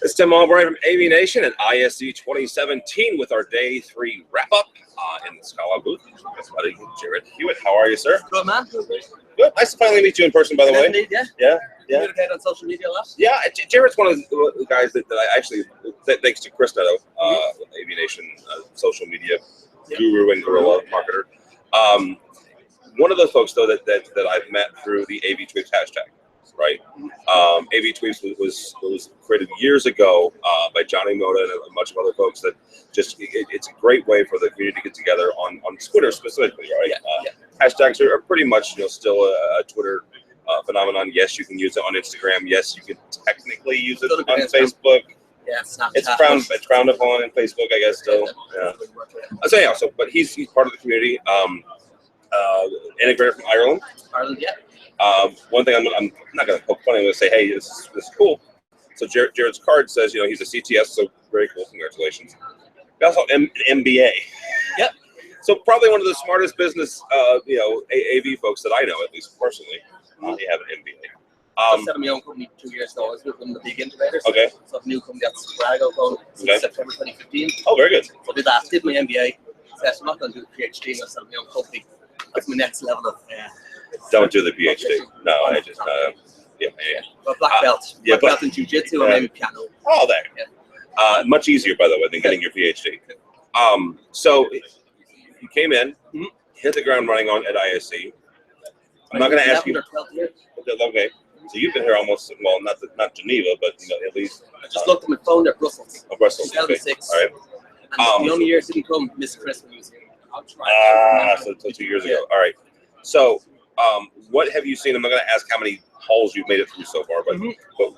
It's Tim Albright from AVNation at ISE 2017 with our Day 3 wrap-up in the Scala booth. That's buddy Jared Hewitt. How are you, sir? Good, man. Good. Nice to finally meet you in person, by the way. Indeed, yeah. Yeah. Communicate on social media a lot. Yeah, Jared's one of the guys that I actually, thanks to Chris Netto, AVNation social media guru and guerrilla marketer. One of the folks, though, that I've met through the AV Tweets hashtag. Right, AV Tweets was created years ago by Johnny Moda and a bunch of other folks. That just it's a great way for the community to get together on Twitter specifically, right? Hashtags are pretty much still a Twitter phenomenon. Yes, you can use it on Instagram. Yes, you can technically use it on Facebook. Yeah, it's frowned upon in Facebook, I guess. Still, yeah. But he's part of the community. Integrated from Ireland. Ireland, yeah. One thing I'm not going to poke fun. I'm going to say, hey, this is cool. So Jared's card says, he's a CTS, so very cool. Congratulations. He also an MBA. Yep. So probably one of the smartest business, AV folks that I know, at least personally. He have an MBA. I set up my own company 2 years ago. I was with one of the big integrators. Okay. So I have a new company that's Brago going since September 2015. Oh, very good. So I did my MBA. So I'm not going to do a PhD. I set up my own company. That's my next level of. Don't do the PhD. No, I just But black belt. Black belt in jiu-jitsu and maybe piano. Oh, there. Yeah. Much easier, by the way, than getting your PhD. So you came in, hit the ground running at ISE. I'm not going to ask you. Okay. So you've been here almost, well, not Geneva, but at least. I just looked at my phone there, Brussels. Oh, Brussels. 2006. Okay. All right. And the only year didn't come, Miss Christmas was here. So 2 years ago. All right. So. What have you seen? I'm not going to ask how many halls you've made it through so far, but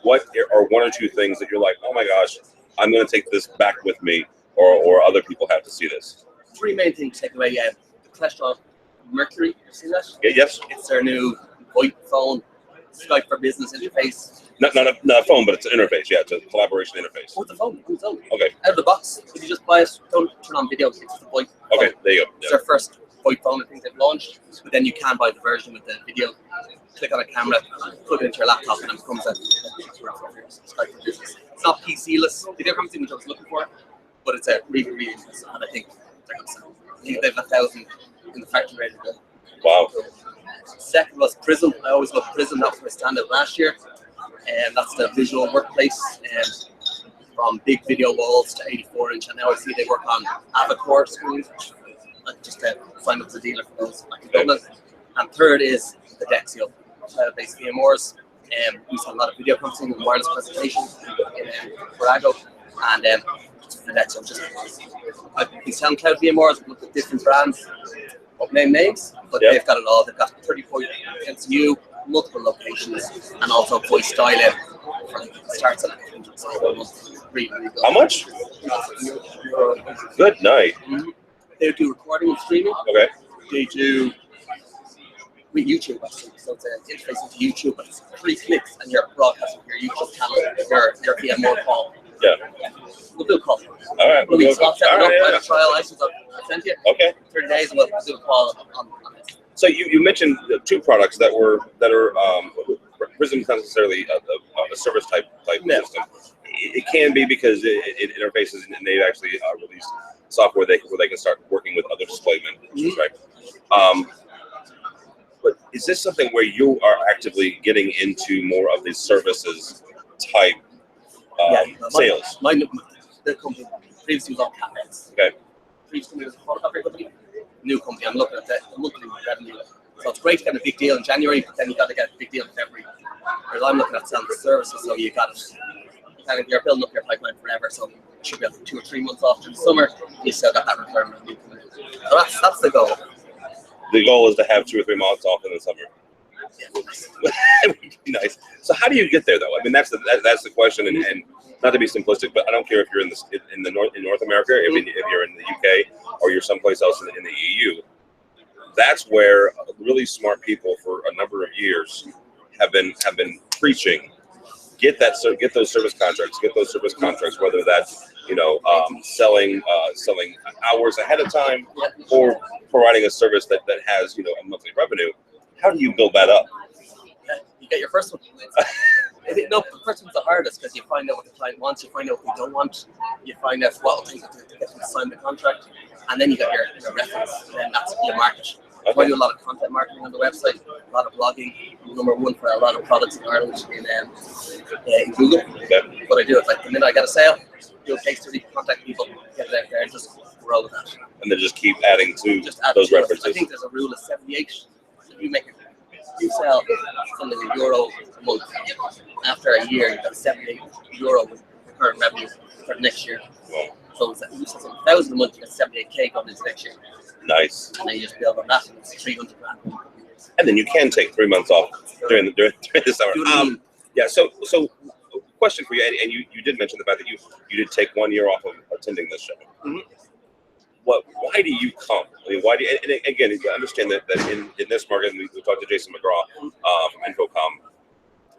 what are one or two things that you're like, oh my gosh, I'm going to take this back with me, or other people have to see this? Three main things to take away. The cholesterol Mercury, you seen that? Yeah, yes. It's their new VoIP phone, Skype for business interface. Not a phone, but it's an interface. Yeah, it's a collaboration interface. Oh, the phone. Okay. Out of the box. If you just buy it, don't turn on video. It's the VoIP. Okay, there you go. It's their first VoIP phone, I think they've launched, but then you can buy the version with the video. Click on a camera, plug it into your laptop, and it becomes a Skype for business. It's not PC-less, video conferencing, which I was looking for, but it's a really, really nice, and I think they're going to sell. I think they have 1,000 in the factory ready to go. Wow. Second was Prism. I always loved Prism. That was my standout last year, and that's the visual workplace. From big video walls to 84-inch, and now I see they work on Avacore screens. Just to sign up as a dealer for those back in Dublin. And third is the Dexio, cloud-based VMWARs. We saw a lot of video conferencing and wireless presentations in Brago, and the Dexio I've been selling cloud VMWARs with different brands, name names, but they've got it all. They've got 30-point MCU, multiple locations, and also voice dial-in. Starts at really, really good. How much? Good night. They do recording and streaming. Okay. They do with YouTube, actually. So it's an interface into YouTube, but it's 3 clicks and you're broadcasting your YouTube channel, your VMware call. Yeah. We'll do a call. All right. We'll set it up, trial license. I'll send you. Okay. 30 days and we'll do a call on this. So you mentioned the two products that are Prism is not necessarily a service type system. It can be because it interfaces and they've actually released software where they can start working with other display vendors, right? But is this something where you are actively getting into more of the services type sales? The company previously was on CapEx. Okay. Previous company was a photography company. New company, I'm looking at the monthly revenue. So it's great to get a big deal in January, but then you got to get a big deal in February. Whereas I'm looking at selling the services, so you got it. You're building up your pipeline forever, so you should be able to 2 or 3 months off through the summer. You still got that return. So that's the goal. The goal is to have 2 or 3 months off in the summer. It would be nice. So how do you get there, though? I mean, that's the question, and not to be simplistic, but I don't care if you're in North America, if you're in the UK, or you're someplace else in the EU. That's where really smart people for a number of years have been preaching. Get those service contracts, whether that's selling hours ahead of time or providing a service that has a monthly revenue. How do you build that up? You get your first one. No, the first one's the hardest because you find out what the client wants, you find out what they don't want, you find out what it'll take to get them to sign the contract, and then you got your reference, and then that's your market. Okay. I do a lot of content marketing on the website, a lot of blogging. I'm #1 for a lot of products in Ireland in Google. Okay. What I do is like the minute I get a sale, do a case study, contact people, get it out there, and just grow with that. And then just keep adding to those references. I think there's a rule of 78. If you sell something in euro a month, after a year, you've got €78 with current revenue for next year. Wow. So if you sell 1,000 a month, you get 78K going into next year. Nice. And then you just build on that, and it's 300 grand. And then you can take 3 months off during the summer. Yeah. So question for you, and you did mention the fact that you did take 1 year off of attending this show. Mm-hmm. Why do you come? I mean, why do you, and again, you understand that in this market, we talked to Jason McGraw from Infocom.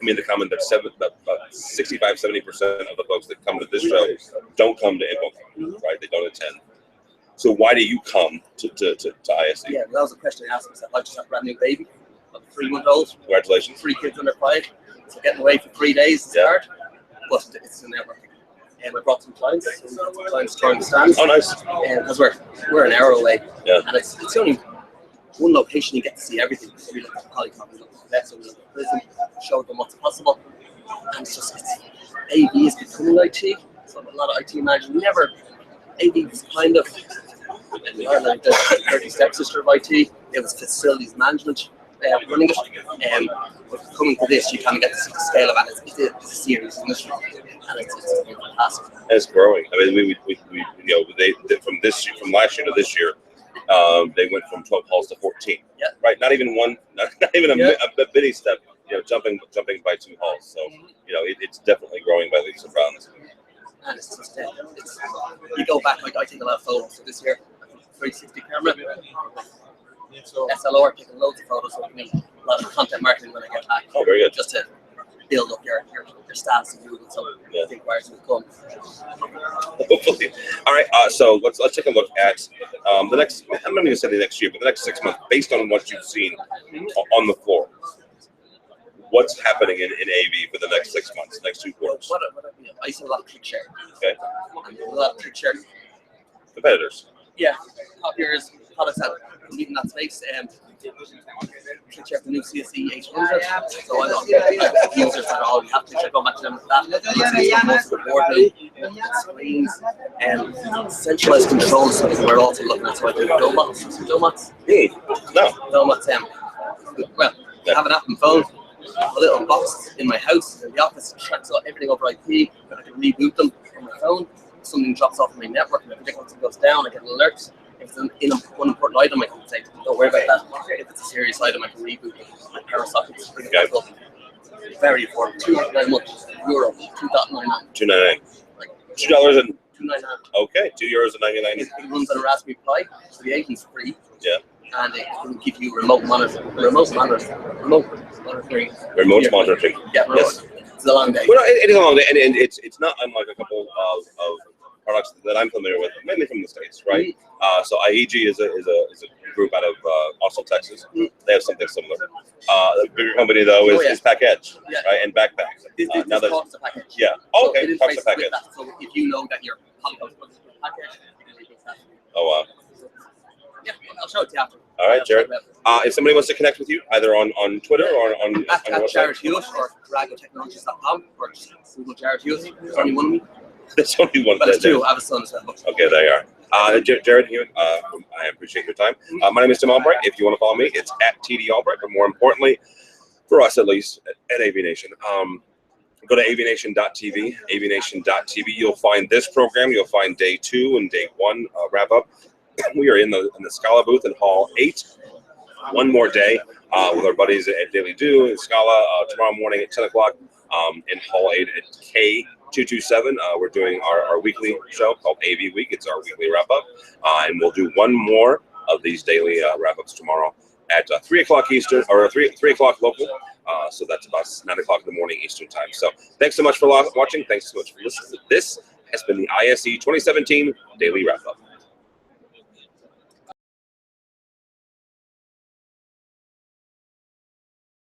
I mean, the comment that 65–70% of the folks that come to this show don't come to Infocom, right? They don't attend. So why do you come to ISE? Yeah, that was a question I asked myself. I just had a brand new baby, a 3-month-old. Congratulations. 3 kids under 5. So getting away for 3 days is hard, but it's a network. And I brought some clients. Clients trying to stand. Oh, nice. Because we're an hour away. Yeah. And it's only one location you get to see everything. So we look at Polycom, we look at Vets, we look at Prison, show them what's possible. And it's AV is becoming IT. So a lot of IT managers AV is kind of in Ireland, the 30 stepsister of IT. It was facilities management running it. But coming to this, you kind of get to see the scale of it. It's a serious industry, and it's fantastic. It's growing. I mean, they from last year to this year, they went from 12 halls to 14. Yeah. Right. Not even a bitty step. Jumping by 2 halls. So it's definitely growing by leaps and bounds. And it's just you go back. Like I take a lot of photos. So this year, 360 camera. SLR taking loads of photos, so we need a lot of content marketing when I get back. Oh, very good. Just to build up your stats in Google, so I think where will come. Hopefully. All right. So let's take a look at the next. I'm not going to say the next year, but the next 6 months, based on what you've seen on the floor. What's happening in AV for the next 6 months, next 2 quarters? I see a lot of click share. Okay. A lot of click share. Competitors. Yeah, copiers, products that compete in that space. Click share the new CSE 800. So I have users that already have click share. Go back to them with that. Most of the boardroom, screens, and centralized controls. So we're also looking at donuts. No. Donuts. Well, I have an app on phone. A little box in my house, in the office, tracks everything over IP. I can reboot them on my phone. If something drops off my network, and if something goes down, I get an alert. If it's one important item, I can say, don't worry about that. If it's a serious item, I can reboot it. My power sockets, bring it back up. Very affordable. €299 a month. $2.99. $2.99. $2 and $2.99. Okay, €2.99. It runs on a Raspberry Pi, so the agent's free. Yeah. And it can give you remote monitoring. Remote monitoring. Yeah, yes. It's a long day. Well, it is a long day, and it's not unlike a couple of products that I'm familiar with, mainly from the States, right? So IEG is a group out of Austin, Texas. They have something similar. The bigger company though is Pack Edge, right? And Backpack. Now that's Pack Edge. Yeah. Oh, okay. Talks to Pack Edge. So if you know that you're Pack Edge, you can use that. Oh wow. Yeah, I'll show it to you after. All right, Jared. If somebody wants to connect with you, either on Twitter or on your website. Jared Hewitt or dragotechnologies.com or just Google Jared Hewitt. There's only one of me. There's only one. But it's two. I have a son as well. Okay, there you are. Jared Hewitt, I appreciate your time. My name is Tim Albright. If you want to follow me, it's at TD Albright. But more importantly, for us at least, at AVNation, go to AVNation.tv. AVNation.tv. You'll find this program. You'll find day 2 and day 1 wrap up. We are in the Scala booth in Hall 8. One more day with our buddies at Daily Do in Scala tomorrow morning at 10 o'clock in Hall 8 at K227. We're doing our weekly show called AV Week. It's our weekly wrap up. And we'll do one more of these daily wrap ups tomorrow at 3 o'clock Eastern, or 3 o'clock local. So that's about 9 o'clock in the morning Eastern time. So thanks so much for watching. Thanks so much for listening. This has been the ISE 2017 Daily Wrap Up.